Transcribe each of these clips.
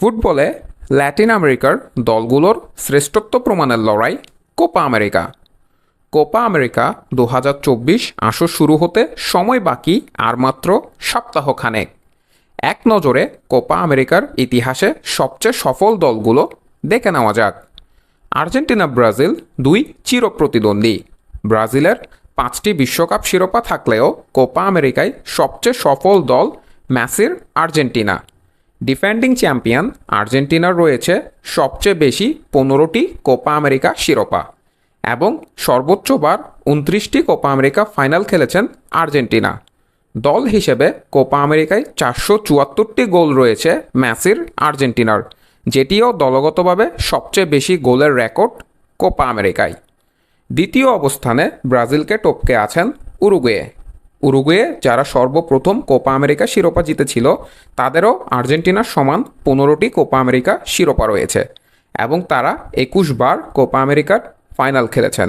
ফুটবলে ল্যাটিন আমেরিকার দলগুলোর শ্রেষ্ঠত্ব প্রমাণের লড়াই কোপা আমেরিকা। কোপা আমেরিকা 2024 আসর শুরু হতে সময় বাকি আর মাত্র সপ্তাহখানেক। এক নজরে কোপা আমেরিকার ইতিহাসে সবচেয়ে সফল দলগুলো দেখে নেওয়া যাক। আর্জেন্টিনা ব্রাজিল দুই চিরপ্রতিদ্বন্দ্বী। ব্রাজিলের 5টি বিশ্বকাপ শিরোপা থাকলেও কোপা আমেরিকায় সবচেয়ে সফল দল মেসির আর্জেন্টিনা। ডিফেন্ডিং চ্যাম্পিয়ন আর্জেন্টিনার রয়েছে সবচেয়ে বেশি 15টি কোপা আমেরিকা শিরোপা এবং সর্বোচ্চবার 29টি কোপা আমেরিকা ফাইনাল খেলেছেন আর্জেন্টিনা। দল হিসেবে কোপা আমেরিকায় 474টি গোল রয়েছে মেসির আর্জেন্টিনার, যেটিও দলগতভাবে সবচেয়ে বেশি গোলের রেকর্ড কোপা আমেরিকায়। দ্বিতীয় অবস্থানে ব্রাজিলকে টপকে আছেন উরুগুয়ে, যারা সর্বপ্রথম কোপা আমেরিকা শিরোপা জিতেছিল, তাদেরও আর্জেন্টিনার সমান 15টি কোপা আমেরিকা শিরোপা রয়েছে এবং তারা 21 বার কোপা আমেরিকার ফাইনাল খেলেছেন।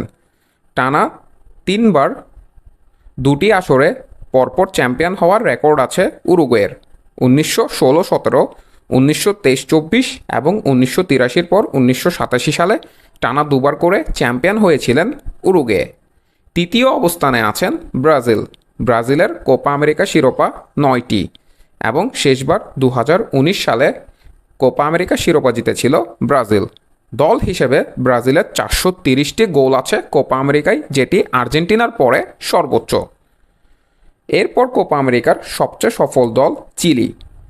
টানা 3 বার 2টি আসরে পরপর চ্যাম্পিয়ন হওয়ার রেকর্ড আছে উরুগুয়ের। 1916-17, 1923-24 এবং 1983 পর 1987 সালে টানা 2 বার করে চ্যাম্পিয়ন হয়েছিলেন উরুগুয়ে। তৃতীয় অবস্থানে আছেন ব্রাজিলের কোপা আমেরিকা শিরোপা 9টি এবং শেষবার 2019 সালে কোপা আমেরিকা শিরোপা জিতেছিল ব্রাজিল। দল হিসেবে ব্রাজিলের 430টি গোল আছে কোপা আমেরিকায়, যেটি আর্জেন্টিনার পরে সর্বোচ্চ। এরপর কোপা আমেরিকার সবচেয়ে সফল দল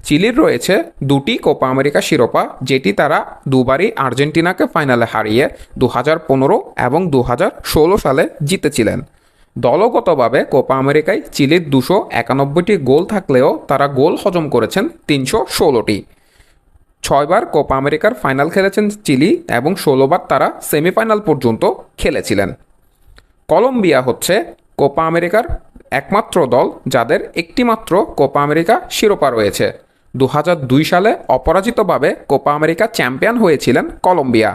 চিলির রয়েছে 2টি কোপা আমেরিকা শিরোপা, যেটি তারা দুবারই আর্জেন্টিনাকে ফাইনালে হারিয়ে 2015 এবং 2016 সালে জিতেছিলেন। দলগতভাবে কোপা আমেরিকায় চিলির 291টি গোল থাকলেও তারা গোল হজম করেছেন 316টি। 6 বার কোপা আমেরিকার ফাইনাল খেলেছেন চিলি এবং 16 বার তারা সেমিফাইনাল পর্যন্ত খেলেছিলেন। কলম্বিয়া হচ্ছে কোপা আমেরিকার একমাত্র দল যাদের একটিমাত্র কোপা আমেরিকা শিরোপা রয়েছে। 2002 সালে অপরাজিতভাবে কোপা আমেরিকা চ্যাম্পিয়ন হয়েছিলেন কলম্বিয়া।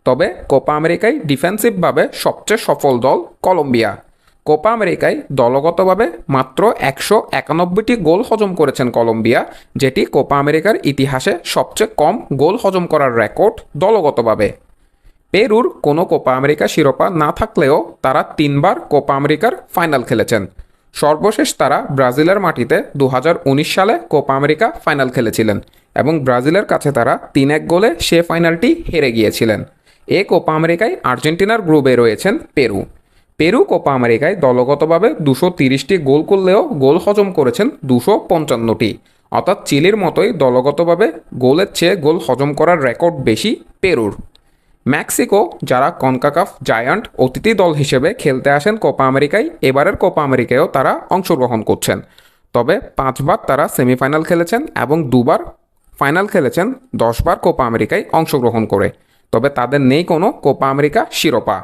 তবে কোপা আমেরিকায় ডিফেন্সিভভাবে সবচেয়ে সফল দল কলম্বিয়া। কোপা আমেরিকায় দলগতভাবে মাত্র 191টি গোল হজম করেছেন কলম্বিয়া, যেটি কোপা আমেরিকার ইতিহাসে সবচেয়ে কম গোল হজম করার রেকর্ড দলগতভাবে। পেরুর কোনো কোপা আমেরিকা শিরোপা না থাকলেও তারা 3 বার কোপা আমেরিকার ফাইনাল খেলেছেন। সর্বশেষ তারা ব্রাজিলের মাটিতে 2019 সালে কোপা আমেরিকা ফাইনাল খেলেছিলেন এবং ব্রাজিলের কাছে তারা 3-1 গোলে সে ফাইনালটি হেরে গিয়েছিলেন। এ কোপা আমেরিকায় আর্জেন্টিনার গ্রুপে রয়েছেন পেরু কোপা আমেরিকায় দলগতভাবে 230টি গোল করলেও গোল হজম করেছেন 255টি, অর্থাৎ চিলির মতোই দলগতভাবে গোলের চেয়ে গোল হজম করার রেকর্ড বেশি পেরুর। মেক্সিকো, যারা কনকাকাফ জায়ান্ট অতিথি দল হিসেবে খেলতে আসেন কোপা আমেরিকায়, এবারের কোপা আমেরিকায়ও তারা অংশগ্রহণ করছেন। তবে 5 বার তারা সেমিফাইনাল খেলেছেন এবং 2 বার ফাইনাল খেলেছেন 10 বার কোপা আমেরিকায় অংশগ্রহণ করে। তবে তাদের নেই কোনো কোপা আমেরিকা শিরোপা।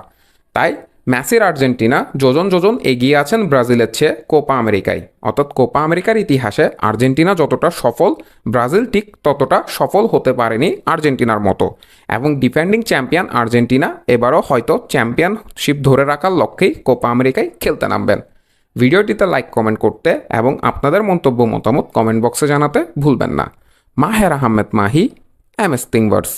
তাই মেসির আর্জেন্টিনা যোজন এগিয়ে আছেন ব্রাজিলের চেয়ে কোপা আমেরিকায়। অর্থাৎ কোপা আমেরিকার ইতিহাসে আর্জেন্টিনা যতটা সফল, ব্রাজিল ঠিক ততটা সফল হতে পারেনি আর্জেন্টিনার মতো। এবং ডিফেন্ডিং চ্যাম্পিয়ন আর্জেন্টিনা এবারও হয়তো চ্যাম্পিয়নশিপ ধরে রাখার লক্ষ্যেই কোপা আমেরিকায় খেলতে নামবেন। ভিডিওটিতে লাইক কমেন্ট করতে এবং আপনাদের মতামত কমেন্ট বক্সে জানাতে ভুলবেন না। মাহের আহমেদ মাহি, MS Thingiverse।